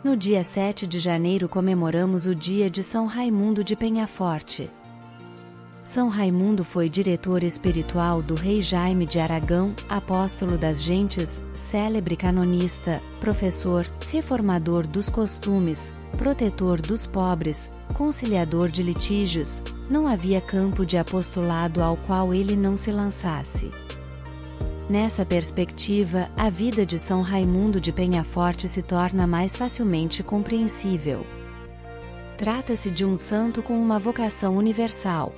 No dia 7 de janeiro comemoramos o dia de São Raimundo de Penhaforte. São Raimundo foi diretor espiritual do rei Jaime de Aragão, apóstolo das gentes, célebre canonista, professor, reformador dos costumes, protetor dos pobres, conciliador de litígios. Não havia campo de apostolado ao qual ele não se lançasse. Nessa perspectiva, a vida de São Raimundo de Penhaforte se torna mais facilmente compreensível. Trata-se de um santo com uma vocação universal.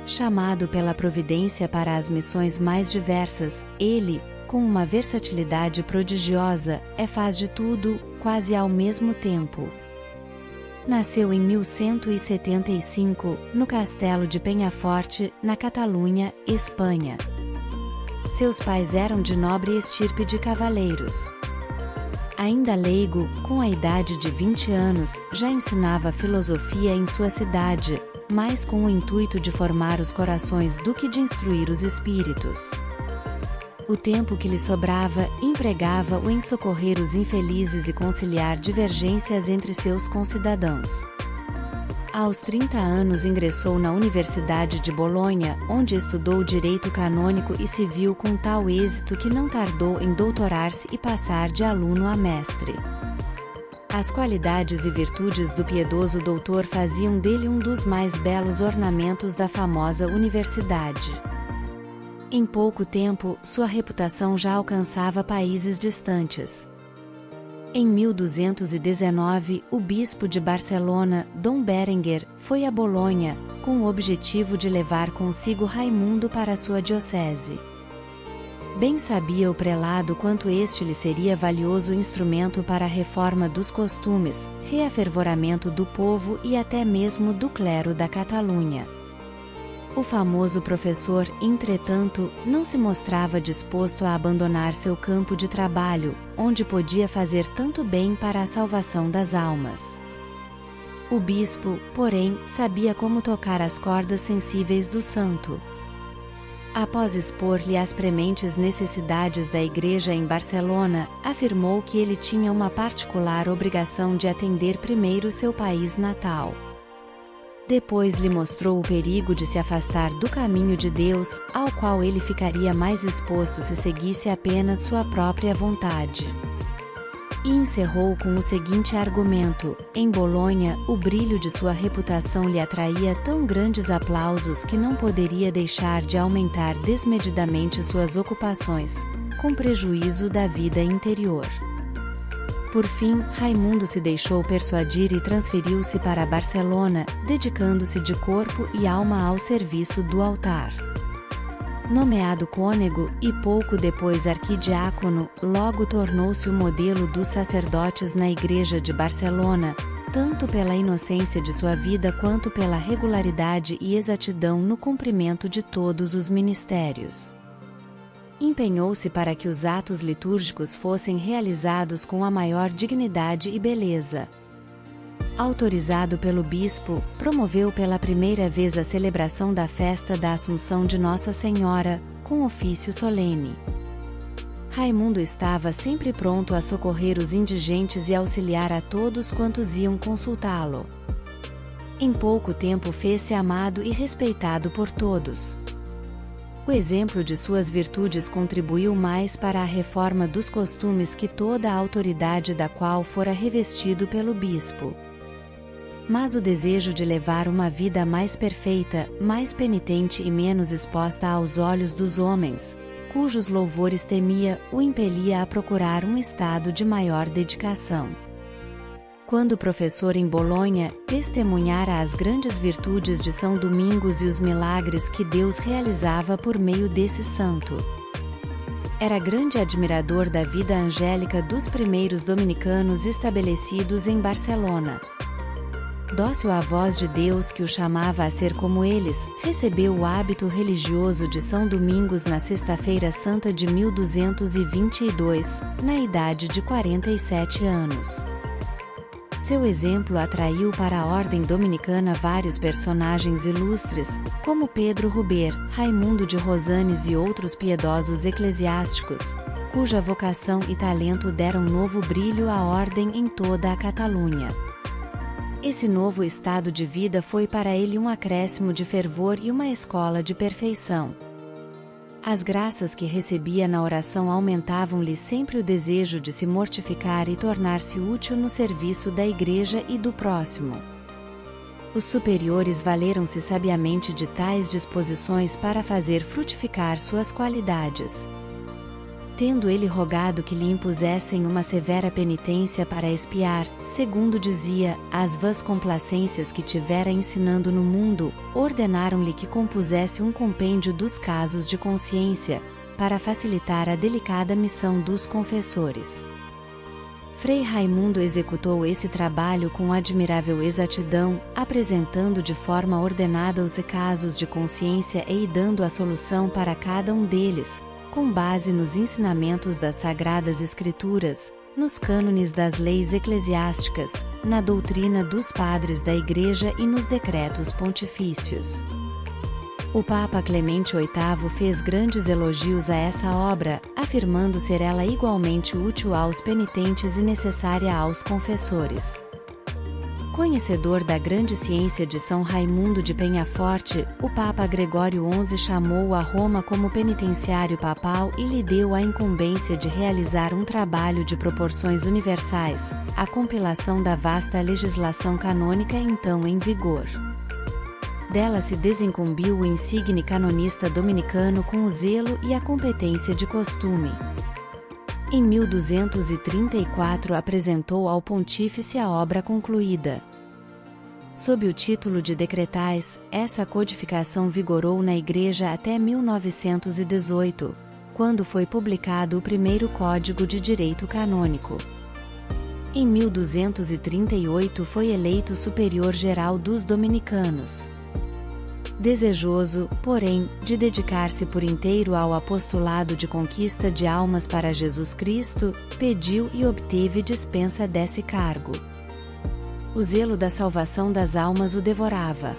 Chamado pela providência para as missões mais diversas, ele, com uma versatilidade prodigiosa, faz de tudo, quase ao mesmo tempo. Nasceu em 1175, no castelo de Penhaforte, na Catalunha, Espanha. Seus pais eram de nobre estirpe de cavaleiros. Ainda leigo, com a idade de 20 anos, já ensinava filosofia em sua cidade, mais com o intuito de formar os corações do que de instruir os espíritos. O tempo que lhe sobrava, empregava-o em socorrer os infelizes e conciliar divergências entre seus concidadãos. Aos 30 anos ingressou na Universidade de Bolonha, onde estudou direito canônico e civil com tal êxito que não tardou em doutorar-se e passar de aluno a mestre. As qualidades e virtudes do piedoso doutor faziam dele um dos mais belos ornamentos da famosa universidade. Em pouco tempo, sua reputação já alcançava países distantes. Em 1219, o bispo de Barcelona, Dom Berenguer, foi a Bolonha, com o objetivo de levar consigo Raimundo para sua diocese. Bem sabia o prelado quanto este lhe seria valioso instrumento para a reforma dos costumes, reafervoramento do povo e até mesmo do clero da Catalunha. O famoso professor, entretanto, não se mostrava disposto a abandonar seu campo de trabalho, onde podia fazer tanto bem para a salvação das almas. O bispo, porém, sabia como tocar as cordas sensíveis do santo. Após expor-lhe as prementes necessidades da igreja em Barcelona, afirmou que ele tinha uma particular obrigação de atender primeiro seu país natal. Depois lhe mostrou o perigo de se afastar do caminho de Deus, ao qual ele ficaria mais exposto se seguisse apenas sua própria vontade. E encerrou com o seguinte argumento: em Bolonha, o brilho de sua reputação lhe atraía tão grandes aplausos que não poderia deixar de aumentar desmedidamente suas ocupações, com prejuízo da vida interior. Por fim, Raimundo se deixou persuadir e transferiu-se para Barcelona, dedicando-se de corpo e alma ao serviço do altar. Nomeado cônego, e pouco depois arquidiácono, logo tornou-se o modelo dos sacerdotes na igreja de Barcelona, tanto pela inocência de sua vida quanto pela regularidade e exatidão no cumprimento de todos os ministérios. Empenhou-se para que os atos litúrgicos fossem realizados com a maior dignidade e beleza. Autorizado pelo bispo, promoveu pela primeira vez a celebração da festa da Assunção de Nossa Senhora, com ofício solene. Raimundo estava sempre pronto a socorrer os indigentes e auxiliar a todos quantos iam consultá-lo. Em pouco tempo fez-se amado e respeitado por todos. O exemplo de suas virtudes contribuiu mais para a reforma dos costumes que toda a autoridade da qual fora revestido pelo bispo. Mas o desejo de levar uma vida mais perfeita, mais penitente e menos exposta aos olhos dos homens, cujos louvores temia, o impelia a procurar um estado de maior dedicação. Quando professor em Bolonha, testemunhara as grandes virtudes de São Domingos e os milagres que Deus realizava por meio desse santo. Era grande admirador da vida angélica dos primeiros dominicanos estabelecidos em Barcelona. Dócil à voz de Deus que o chamava a ser como eles, recebeu o hábito religioso de São Domingos na Sexta-feira Santa de 1222, na idade de 47 anos. Seu exemplo atraiu para a ordem dominicana vários personagens ilustres, como Pedro Ruber, Raimundo de Rosanes e outros piedosos eclesiásticos, cuja vocação e talento deram novo brilho à ordem em toda a Catalunha. Esse novo estado de vida foi para ele um acréscimo de fervor e uma escola de perfeição. As graças que recebia na oração aumentavam-lhe sempre o desejo de se mortificar e tornar-se útil no serviço da Igreja e do próximo. Os superiores valeram-se sabiamente de tais disposições para fazer frutificar suas qualidades. Tendo ele rogado que lhe impusessem uma severa penitência para expiar, segundo dizia, as vãs complacências que tivera ensinando no mundo, ordenaram-lhe que compusesse um compêndio dos casos de consciência, para facilitar a delicada missão dos confessores. Frei Raimundo executou esse trabalho com admirável exatidão, apresentando de forma ordenada os casos de consciência e dando a solução para cada um deles, com base nos ensinamentos das Sagradas Escrituras, nos cânones das leis eclesiásticas, na doutrina dos padres da Igreja e nos decretos pontifícios. O Papa Clemente VIII fez grandes elogios a essa obra, afirmando ser ela igualmente útil aos penitentes e necessária aos confessores. Conhecedor da grande ciência de São Raimundo de Penhaforte, o Papa Gregório XI chamou-o a Roma como penitenciário papal e lhe deu a incumbência de realizar um trabalho de proporções universais, a compilação da vasta legislação canônica então em vigor. Dela se desincumbiu o insigne canonista dominicano com o zelo e a competência de costume. Em 1234 apresentou ao pontífice a obra concluída. Sob o título de Decretais, essa codificação vigorou na Igreja até 1918, quando foi publicado o primeiro Código de Direito Canônico. Em 1238 foi eleito Superior Geral dos Dominicanos. Desejoso, porém, de dedicar-se por inteiro ao apostolado de conquista de almas para Jesus Cristo, pediu e obteve dispensa desse cargo. O zelo da salvação das almas o devorava.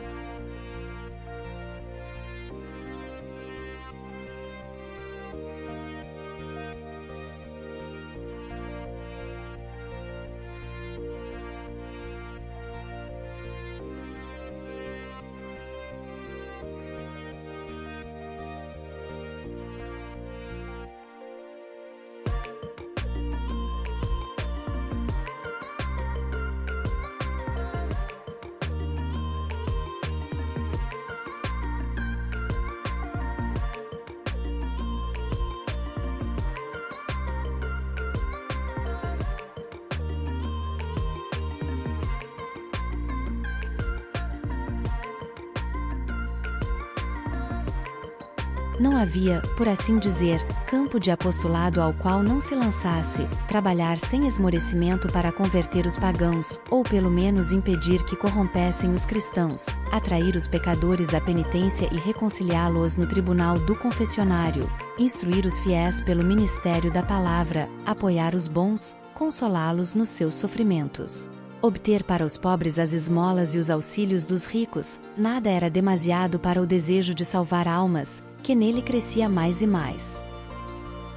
Não havia, por assim dizer, campo de apostolado ao qual não se lançasse, trabalhar sem esmorecimento para converter os pagãos, ou pelo menos impedir que corrompessem os cristãos, atrair os pecadores à penitência e reconciliá-los no tribunal do confessionário, instruir os fiéis pelo ministério da palavra, apoiar os bons, consolá-los nos seus sofrimentos. Obter para os pobres as esmolas e os auxílios dos ricos, nada era demasiado para o desejo de salvar almas, que nele crescia mais e mais.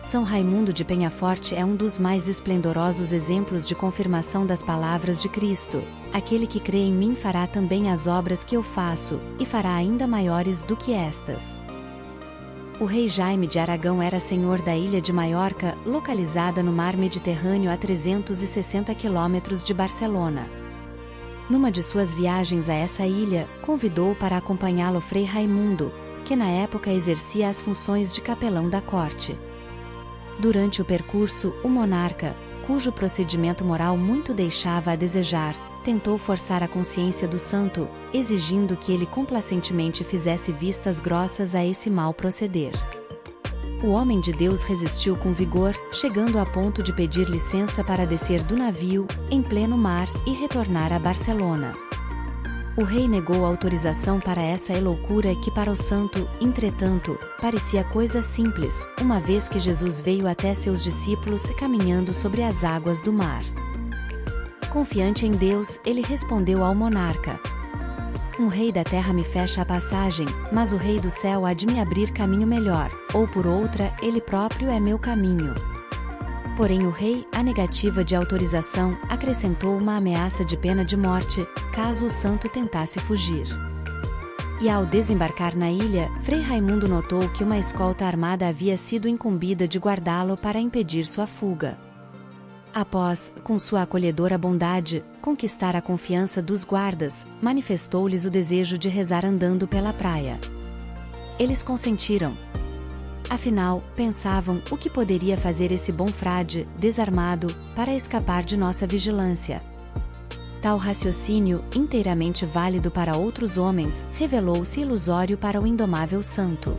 São Raimundo de Penhaforte é um dos mais esplendorosos exemplos de confirmação das palavras de Cristo: aquele que crê em mim fará também as obras que eu faço, e fará ainda maiores do que estas. O rei Jaime de Aragão era senhor da ilha de Maiorca, localizada no mar Mediterrâneo a 360 quilômetros de Barcelona. Numa de suas viagens a essa ilha, convidou para acompanhá-lo Frei Raimundo, que na época exercia as funções de capelão da corte. Durante o percurso, o monarca, cujo procedimento moral muito deixava a desejar, tentou forçar a consciência do santo, exigindo que ele complacentemente fizesse vistas grossas a esse mau proceder. O homem de Deus resistiu com vigor, chegando a ponto de pedir licença para descer do navio, em pleno mar, e retornar a Barcelona. O rei negou autorização para essa loucura que para o santo, entretanto, parecia coisa simples, uma vez que Jesus veio até seus discípulos caminhando sobre as águas do mar. Confiante em Deus, ele respondeu ao monarca: um rei da terra me fecha a passagem, mas o rei do céu há de me abrir caminho melhor, ou por outra, ele próprio é meu caminho. Porém o rei, à negativa de autorização, acrescentou uma ameaça de pena de morte, caso o santo tentasse fugir. E ao desembarcar na ilha, Frei Raimundo notou que uma escolta armada havia sido incumbida de guardá-lo para impedir sua fuga. Após, com sua acolhedora bondade, conquistar a confiança dos guardas, manifestou-lhes o desejo de rezar andando pela praia. Eles consentiram. Afinal, pensavam o que poderia fazer esse bom frade, desarmado, para escapar de nossa vigilância. Tal raciocínio, inteiramente válido para outros homens, revelou-se ilusório para o indomável santo.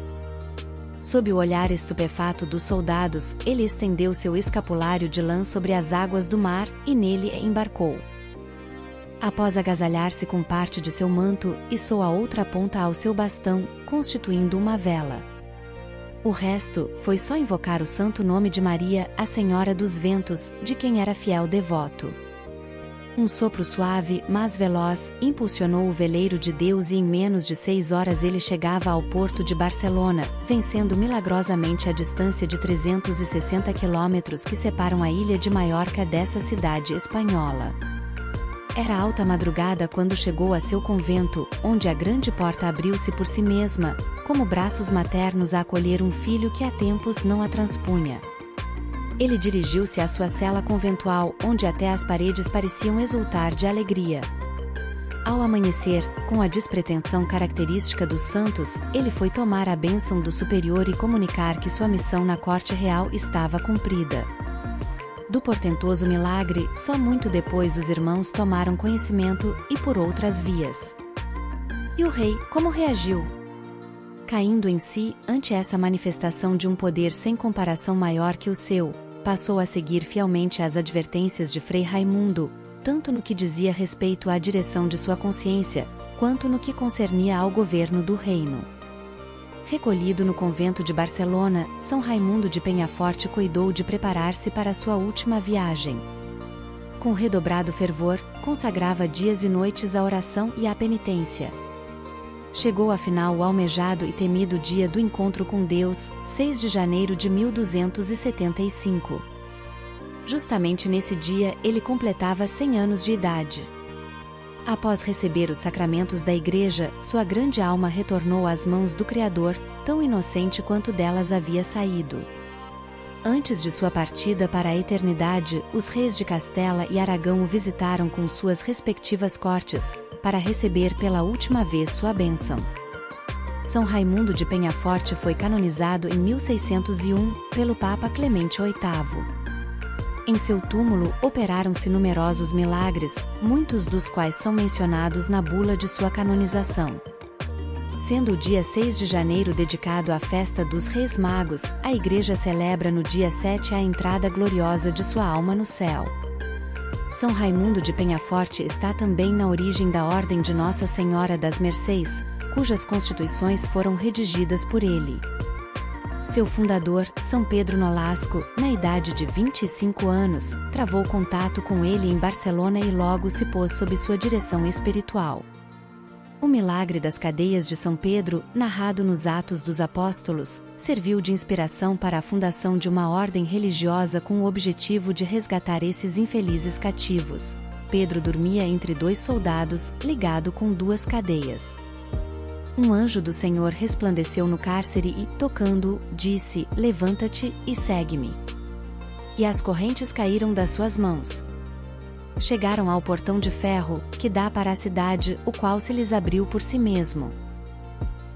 Sob o olhar estupefato dos soldados, ele estendeu seu escapulário de lã sobre as águas do mar, e nele embarcou. Após agasalhar-se com parte de seu manto, içou a outra ponta ao seu bastão, constituindo uma vela. O resto, foi só invocar o santo nome de Maria, a Senhora dos Ventos, de quem era fiel devoto. Um sopro suave, mas veloz, impulsionou o veleiro de Deus e em menos de 6 horas ele chegava ao porto de Barcelona, vencendo milagrosamente a distância de 360 quilômetros que separam a ilha de Maiorca dessa cidade espanhola. Era alta madrugada quando chegou a seu convento, onde a grande porta abriu-se por si mesma, como braços maternos a acolher um filho que há tempos não a transpunha. Ele dirigiu-se à sua cela conventual, onde até as paredes pareciam exultar de alegria. Ao amanhecer, com a despretensão característica dos santos, ele foi tomar a bênção do superior e comunicar que sua missão na corte real estava cumprida. Do portentoso milagre, só muito depois os irmãos tomaram conhecimento, e por outras vias. E o rei, como reagiu? Caindo em si, ante essa manifestação de um poder sem comparação maior que o seu, passou a seguir fielmente as advertências de Frei Raimundo, tanto no que dizia respeito à direção de sua consciência, quanto no que concernia ao governo do reino. Recolhido no convento de Barcelona, São Raimundo de Penhaforte cuidou de preparar-se para sua última viagem. Com redobrado fervor, consagrava dias e noites à oração e à penitência. Chegou afinal o almejado e temido dia do encontro com Deus, 6 de janeiro de 1275. Justamente nesse dia ele completava 100 anos de idade. Após receber os sacramentos da Igreja, sua grande alma retornou às mãos do Criador, tão inocente quanto delas havia saído. Antes de sua partida para a eternidade, os reis de Castela e Aragão o visitaram com suas respectivas cortes, para receber pela última vez sua bênção. São Raimundo de Penhaforte foi canonizado em 1601, pelo Papa Clemente VIII. Em seu túmulo operaram-se numerosos milagres, muitos dos quais são mencionados na bula de sua canonização. Sendo o dia 6 de janeiro dedicado à festa dos Reis Magos, a Igreja celebra no dia 7 a entrada gloriosa de sua alma no céu. São Raimundo de Penhaforte está também na origem da Ordem de Nossa Senhora das Mercês, cujas constituições foram redigidas por ele. Seu fundador, São Pedro Nolasco, na idade de 25 anos, travou contato com ele em Barcelona e logo se pôs sob sua direção espiritual. O milagre das cadeias de São Pedro, narrado nos Atos dos Apóstolos, serviu de inspiração para a fundação de uma ordem religiosa com o objetivo de resgatar esses infelizes cativos. Pedro dormia entre 2 soldados, ligado com 2 cadeias. Um anjo do Senhor resplandeceu no cárcere e, tocando-o, disse: "Levanta-te e segue-me." E as correntes caíram das suas mãos. Chegaram ao portão de ferro, que dá para a cidade, o qual se lhes abriu por si mesmo.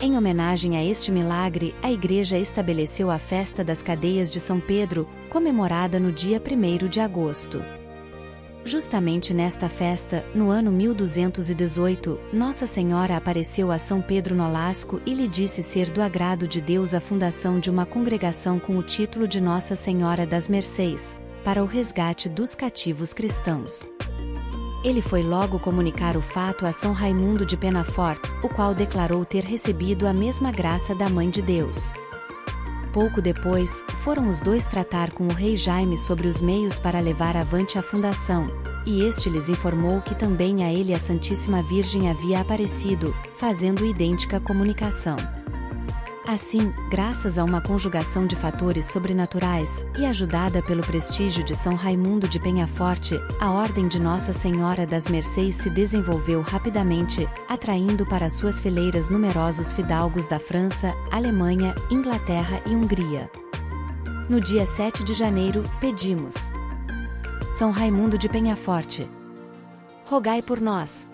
Em homenagem a este milagre, a Igreja estabeleceu a festa das cadeias de São Pedro, comemorada no dia 1º de agosto. Justamente nesta festa, no ano 1218, Nossa Senhora apareceu a São Pedro Nolasco e lhe disse ser do agrado de Deus a fundação de uma congregação com o título de Nossa Senhora das Mercês, para o resgate dos cativos cristãos. Ele foi logo comunicar o fato a São Raimundo de Penafort, o qual declarou ter recebido a mesma graça da Mãe de Deus. Pouco depois, foram os dois tratar com o rei Jaime sobre os meios para levar avante a fundação, e este lhes informou que também a ele a Santíssima Virgem havia aparecido, fazendo idêntica comunicação. Assim, graças a uma conjugação de fatores sobrenaturais, e ajudada pelo prestígio de São Raimundo de Penhaforte, a Ordem de Nossa Senhora das Mercês se desenvolveu rapidamente, atraindo para suas fileiras numerosos fidalgos da França, Alemanha, Inglaterra e Hungria. No dia 7 de janeiro, pedimos: São Raimundo de Penhaforte, rogai por nós.